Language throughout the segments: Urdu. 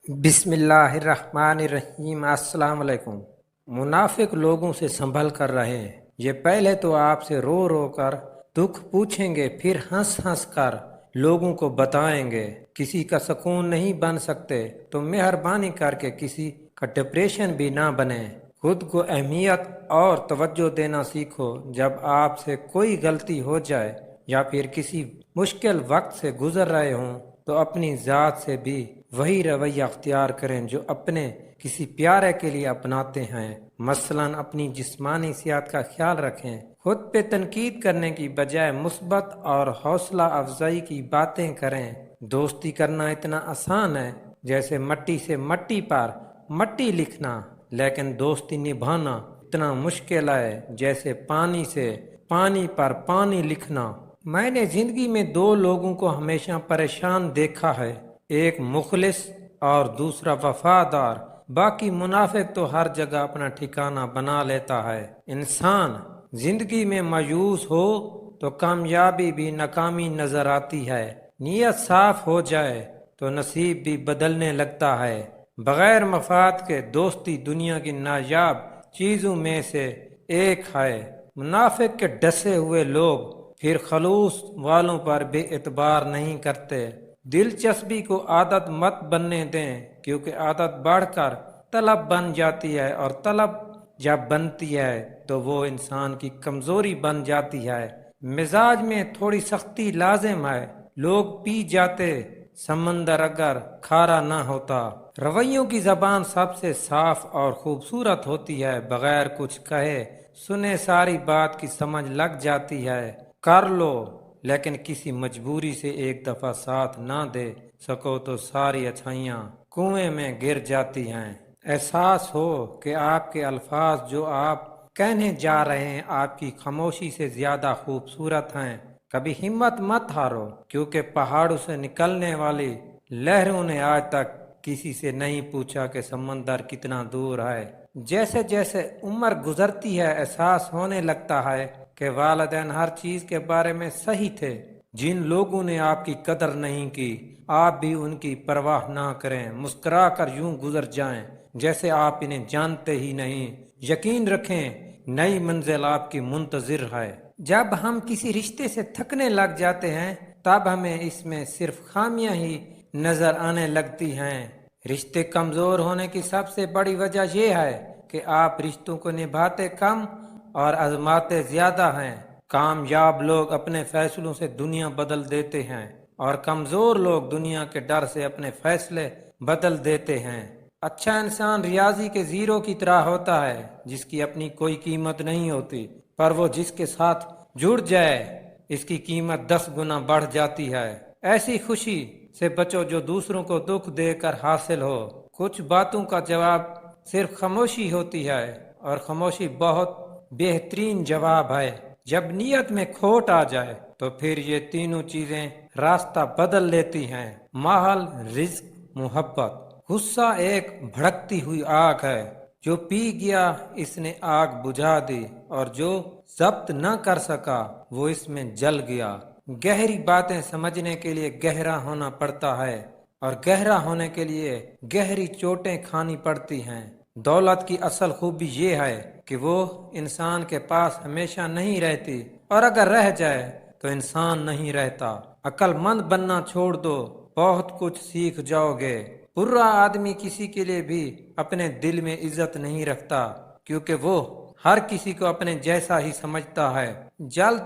بسم اللہ الرحمن الرحیم۔ السلام علیکم۔ منافق لوگوں سے سنبھل کر رہیں۔ یہ پہلے تو آپ سے رو رو کر دکھ پوچھیں گے، پھر ہنس ہنس کر لوگوں کو بتائیں گے۔ کسی کا سکون نہیں بن سکتے تو مہربانی کر کے کسی کا ڈپریشن بھی نہ بنیں۔ خود کو اہمیت اور توجہ دینا سیکھو۔ جب آپ سے کوئی غلطی ہو جائے یا پھر کسی مشکل وقت سے گزر رہے ہوں تو اپنی ذات سے بھی وہی رویہ اختیار کریں جو اپنے کسی پیارے کے لیے اپناتے ہیں۔ مثلا اپنی جسمانی صحت کا خیال رکھیں۔ خود پہ تنقید کرنے کی بجائے مثبت اور حوصلہ افزائی کی باتیں کریں۔ دوستی کرنا اتنا آسان ہے جیسے مٹی سے مٹی پر مٹی لکھنا، لیکن دوستی نبھانا اتنا مشکل ہے جیسے پانی سے پانی پر پانی لکھنا۔ میں نے زندگی میں دو لوگوں کو ہمیشہ پریشان دیکھا ہے، ایک مخلص اور دوسرا وفادار۔ باقی منافق تو ہر جگہ اپنا ٹھکانہ بنا لیتا ہے۔ انسان زندگی میں مایوس ہو تو کامیابی بھی ناکامی نظر آتی ہے، نیت صاف ہو جائے تو نصیب بھی بدلنے لگتا ہے۔ بغیر مفاد کے دوستی دنیا کی نایاب چیزوں میں سے ایک ہے۔ منافق کے ڈسے ہوئے لوگ پھر خلوص والوں پر بے اعتبار نہیں کرتے۔ دلچسپی کو عادت مت بننے دیں، کیونکہ عادت بڑھ کر طلب بن جاتی ہے، اور طلب جب بنتی ہے تو وہ انسان کی کمزوری بن جاتی ہے۔ مزاج میں تھوڑی سختی لازم ہے۔ لوگ پی جاتے سمندر اگر کھارا نہ ہوتا۔ رویوں کی زبان سب سے صاف اور خوبصورت ہوتی ہے، بغیر کچھ کہے سنے ساری بات کی سمجھ لگ جاتی ہے۔ کر لو، لیکن کسی مجبوری سے ایک دفعہ ساتھ نہ دے سکو تو ساری اچھائیاں کنویں میں گر جاتی ہیں۔ احساس ہو کہ آپ کے الفاظ جو آپ کہنے جا رہے ہیں آپ کی خاموشی سے زیادہ خوبصورت ہیں۔ کبھی ہمت مت ہارو، کیونکہ پہاڑوں سے نکلنے والی لہروں نے آج تک کسی سے نہیں پوچھا کہ سمندر کتنا دور ہے۔ جیسے جیسے عمر گزرتی ہے احساس ہونے لگتا ہے کہ والدین ہر چیز کے بارے میں صحیح تھے۔ جن لوگوں نے آپ کی قدر نہیں کی، آپ بھی ان کی پرواہ نہ کریں، مسکرا کر یوں گزر جائیں جیسے آپ انہیں جانتے ہی نہیں۔ یقین رکھیں نئی منزل آپ کی منتظر ہے۔ جب ہم کسی رشتے سے تھکنے لگ جاتے ہیں تب ہمیں اس میں صرف خامیاں ہی نظر آنے لگتی ہیں۔ رشتے کمزور ہونے کی سب سے بڑی وجہ یہ ہے کہ آپ رشتوں کو نبھاتے کم اور آزماتے زیادہ ہیں۔ کامیاب لوگ اپنے فیصلوں سے دنیا بدل دیتے ہیں، اور کمزور لوگ دنیا کے ڈر سے اپنے فیصلے بدل دیتے ہیں۔ اچھا انسان ریاضی کے زیرو کی طرح ہوتا ہے، جس کی اپنی کوئی قیمت نہیں ہوتی، پر وہ جس کے ساتھ جڑ جائے اس کی قیمت 10 گنا بڑھ جاتی ہے۔ ایسی خوشی سے بچو جو دوسروں کو دکھ دے کر حاصل ہو۔ کچھ باتوں کا جواب صرف خاموشی ہوتی ہے، اور خاموشی بہت بہترین جواب ہے۔ جب نیت میں کھوٹ آ جائے تو پھر یہ تینوں چیزیں راستہ بدل لیتی ہیں: ماحول، رزق، محبت۔ غصہ ایک بھڑکتی ہوئی آگ ہے، جو پی گیا اس نے آگ بجھا دی، اور جو ضبط نہ کر سکا وہ اس میں جل گیا۔ گہری باتیں سمجھنے کے لیے گہرا ہونا پڑتا ہے، اور گہرا ہونے کے لیے گہری چوٹیں کھانی پڑتی ہیں۔ دولت کی اصل خوبی یہ ہے کہ وہ انسان کے پاس ہمیشہ نہیں رہتی، اور اگر رہ جائے تو انسان نہیں رہتا۔ عقل مند بننا چھوڑ دو، بہت کچھ سیکھ جاؤ گے۔ برا آدمی کسی کے لیے بھی اپنے دل میں عزت نہیں رکھتا، کیونکہ وہ ہر کسی کو اپنے جیسا ہی سمجھتا ہے۔ جلد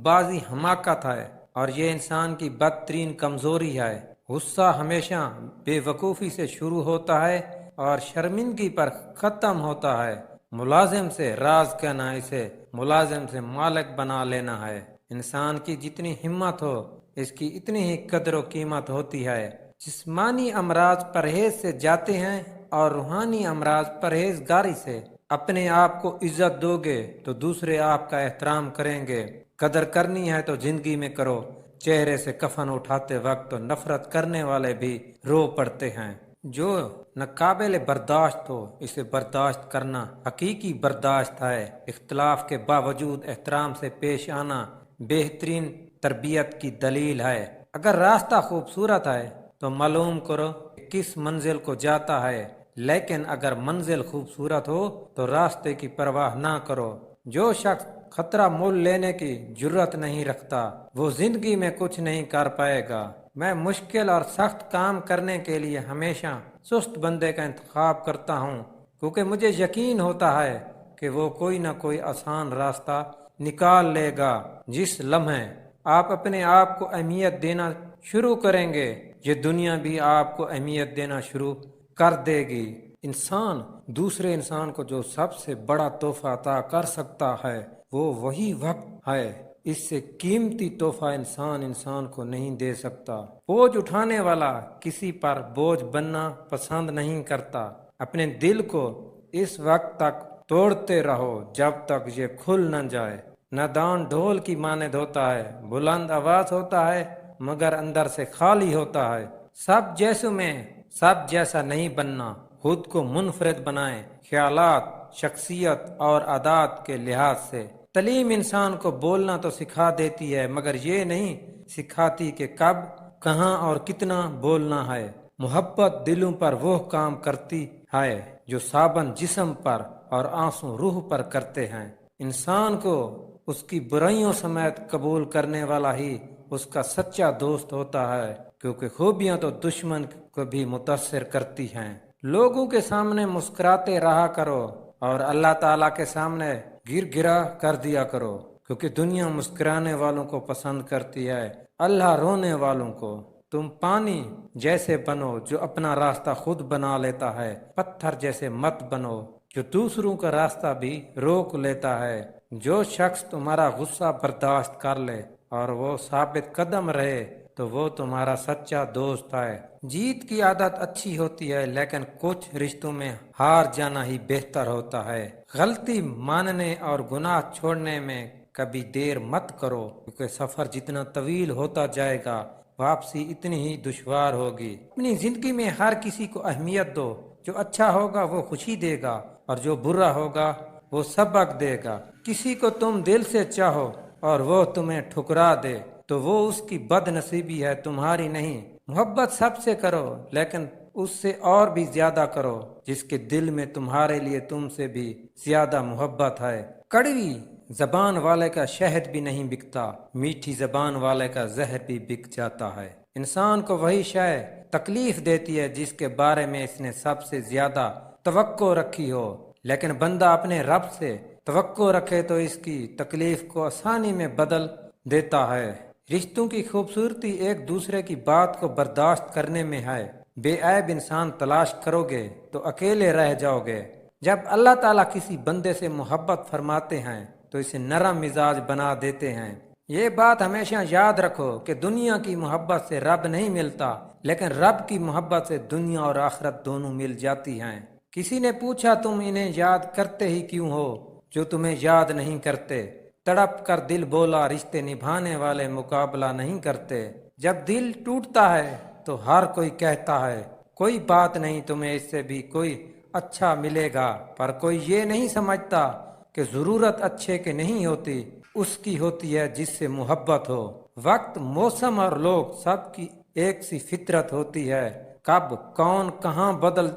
بازی حماقت ہے، اور یہ انسان کی بدترین کمزوری ہے۔ غصہ ہمیشہ بے وقوفی سے شروع ہوتا ہے اور شرمندگی پر ختم ہوتا ہے۔ ملازم سے راز کہنا اسے ملازم سے مالک بنا لینا ہے۔ انسان کی جتنی ہمت ہو اس کی اتنی ہی قدر و قیمت ہوتی ہے۔ جسمانی امراض پرہیز سے جاتے ہیں، اور روحانی امراض پرہیزگاری سے۔ اپنے آپ کو عزت دو گے تو دوسرے آپ کا احترام کریں گے۔ قدر کرنی ہے تو زندگی میں کرو۔ چہرے سے کفن اٹھاتے وقت تو نفرت کرنے والے بھی رو پڑتے ہیں۔ جو ناقابل برداشت ہو اسے برداشت کرنا حقیقی برداشت ہے۔ اختلاف کے باوجود احترام سے پیش آنا بہترین تربیت کی دلیل ہے۔ اگر راستہ خوبصورت ہے تو معلوم کرو کہ کس منزل کو جاتا ہے، لیکن اگر منزل خوبصورت ہو تو راستے کی پرواہ نہ کرو۔ جو شخص خطرہ مول لینے کی جرت نہیں رکھتا وہ زندگی میں کچھ نہیں کر پائے گا۔ میں مشکل اور سخت کام کرنے کے لیے ہمیشہ سست بندے کا انتخاب کرتا ہوں، کیونکہ مجھے یقین ہوتا ہے کہ وہ کوئی نہ کوئی آسان راستہ نکال لے گا۔ جس لمحے آپ اپنے آپ کو اہمیت دینا شروع کریں گے، یہ دنیا بھی آپ کو اہمیت دینا شروع کر دے گی۔ انسان دوسرے انسان کو جو سب سے بڑا تحفہ عطا کر سکتا ہے وہ وہی وقت ہے۔ اس سے قیمتی تحفہ انسان کو نہیں دے سکتا۔ بوجھ اٹھانے والا کسی پر بوجھ بننا پسند نہیں کرتا۔ اپنے دل کو اس وقت تک توڑتے رہو جب تک یہ کھل نہ جائے۔ نادان ڈھول کی مانند ہوتا ہے، بلند آواز ہوتا ہے مگر اندر سے خالی ہوتا ہے۔ سب جیسوں میں سب جیسا نہیں بننا، خود کو منفرد بنائیں، خیالات، شخصیت اور عادات کے لحاظ سے۔ تعلیم انسان کو بولنا تو سکھا دیتی ہے مگر یہ نہیں سکھاتی کہ کب، کہاں اور کتنا بولنا ہے۔ محبت دلوں پر وہ کام کرتی ہے جو صابن جسم پر اور آنسو روح پر کرتے ہیں۔ انسان کو اس کی برائیوں سمیت قبول کرنے والا ہی اس کا سچا دوست ہوتا ہے، کیونکہ خوبیاں تو دشمن کو بھی متاثر کرتی ہیں۔ لوگوں کے سامنے مسکراتے رہا کرو اور اللہ تعالیٰ کے سامنے گر گرا کر دیا کرو، کیونکہ دنیا مسکرانے والوں کو پسند کرتی ہے، اللہ رونے والوں کو۔ تم پانی جیسے بنو جو اپنا راستہ خود بنا لیتا ہے، پتھر جیسے مت بنو جو دوسروں کا راستہ بھی روک لیتا ہے۔ جو شخص تمہارا غصہ برداشت کر لے اور وہ ثابت قدم رہے تو وہ تمہارا سچا دوست ہے۔ جیت کی عادت اچھی ہوتی ہے لیکن کچھ رشتوں میں ہار جانا ہی بہتر ہوتا ہے۔ غلطی ماننے اور گناہ چھوڑنے میں کبھی دیر مت کرو، کیونکہ سفر جتنا طویل ہوتا جائے گا واپسی اتنی ہی دشوار ہوگی۔ اپنی زندگی میں ہر کسی کو اہمیت دو، جو اچھا ہوگا وہ خوشی دے گا اور جو برا ہوگا وہ سبق دے گا۔ کسی کو تم دل سے چاہو اور وہ تمہیں ٹھکرا دے تو وہ اس کی بد نصیبی ہے، تمہاری نہیں۔ محبت سب سے کرو لیکن اس سے اور بھی زیادہ کرو جس کے دل میں تمہارے لیے تم سے بھی زیادہ محبت ہے۔ کڑوی زبان والے کا شہد بھی نہیں بکتا، میٹھی زبان والے کا زہر بھی بک جاتا ہے۔ انسان کو وہی شے تکلیف دیتی ہے جس کے بارے میں اس نے سب سے زیادہ توقع رکھی ہو، لیکن بندہ اپنے رب سے توقع رکھے تو اس کی تکلیف کو آسانی میں بدل دیتا ہے۔ رشتوں کی خوبصورتی ایک دوسرے کی بات کو برداشت کرنے میں ہے۔ بے عیب انسان تلاش کرو گے تو اکیلے رہ جاؤ گے۔ جب اللہ تعالیٰ کسی بندے سے محبت فرماتے ہیں تو اسے نرم مزاج بنا دیتے ہیں۔ یہ بات ہمیشہ یاد رکھو کہ دنیا کی محبت سے رب نہیں ملتا، لیکن رب کی محبت سے دنیا اور آخرت دونوں مل جاتی ہیں۔ کسی نے پوچھا تم انہیں یاد کرتے ہی کیوں ہو جو تمہیں یاد نہیں کرتے؟ تڑپ کر دل بولا رشتے نبھانے والے مقابلہ نہیں کرتے۔ جب دل ٹوٹتا ہے تو ہر کوئی کہتا ہے کوئی بات نہیں، تمہیں اس سے بھی کوئی اچھا ملے گا، پر کوئی یہ نہیں سمجھتا کہ ضرورت اچھے کی نہیں ہوتی، اس کی ہوتی ہے جس سے محبت ہو۔ وقت، موسم اور لوگ سب کی ایک سی فطرت ہوتی ہے، کب کون کہاں بدل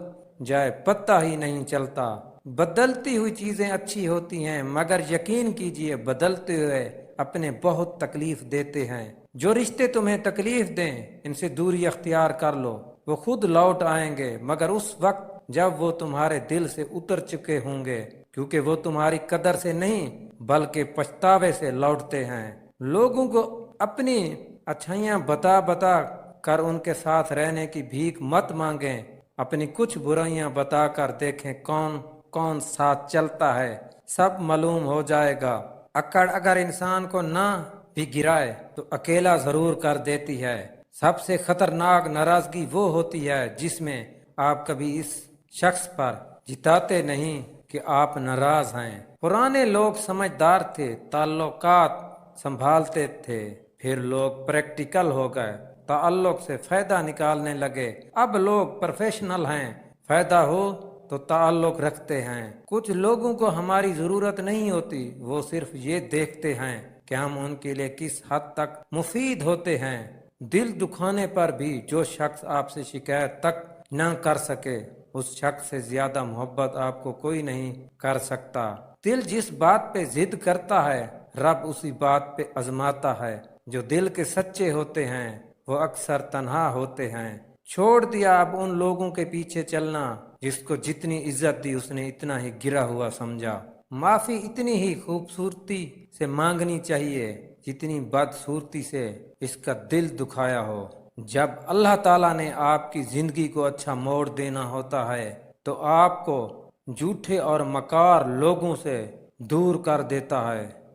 جائے پتہ ہی نہیں چلتا۔ بدلتی ہوئی چیزیں اچھی ہوتی ہیں مگر یقین کیجئے بدلتے ہوئے اپنے بہت تکلیف دیتے ہیں۔ جو رشتے تمہیں تکلیف دیں ان سے دوری اختیار کر لو، وہ خود لوٹ آئیں گے مگر اس وقت جب وہ تمہارے دل سے اتر چکے ہوں گے، کیونکہ وہ تمہاری قدر سے نہیں بلکہ پچھتاوے سے لوٹتے ہیں۔ لوگوں کو اپنی اچھائیاں بتا بتا کر ان کے ساتھ رہنے کی بھیک مت مانگیں، اپنی کچھ برائیاں بتا کر دیکھیں کون کون ساتھ چلتا ہے، سب معلوم ہو جائے گا۔ اکڑ اگر انسان کو نہ بھی گرائے تو اکیلا ضرور کر دیتی ہے۔ سب سے خطرناک ناراضگی وہ ہوتی ہے جس میں آپ کبھی اس شخص پر جتاتے نہیں کہ آپ ناراض ہیں۔ پرانے لوگ سمجھدار تھے، تعلقات سنبھالتے تھے، پھر لوگ پریکٹیکل ہو گئے، تعلق سے فائدہ نکالنے لگے۔ اب لوگ پروفیشنل ہیں، فائدہ ہو تو تعلق رکھتے ہیں۔ کچھ لوگوں کو ہماری ضرورت نہیں ہوتی، وہ صرف یہ دیکھتے ہیں کہ ہم ان کے لیے کس حد تک مفید ہوتے ہیں۔ دل دکھانے پر بھی جو شخص آپ سے شکایت تک نہ کر سکے اس شخص سے زیادہ محبت آپ کو کوئی نہیں کر سکتا۔ دل جس بات پہ ضد کرتا ہے رب اسی بات پہ آزماتا ہے۔ جو دل کے سچے ہوتے ہیں وہ اکثر تنہا ہوتے ہیں۔ چھوڑ دیا اب ان لوگوں کے پیچھے چلنا، جس کو جتنی عزت دی اس نے اتنا ہی گرا ہوا سمجھا۔ معافی اتنی ہی خوبصورتی سے مانگنی چاہیے جتنی بدصورتی سے اس کا دل دکھایا ہو۔ جب اللہ تعالیٰ نے آپ کی زندگی کو اچھا موڑ دینا ہوتا ہے تو آپ کو جھوٹے اور مکار لوگوں سے دور کر دیتا ہے۔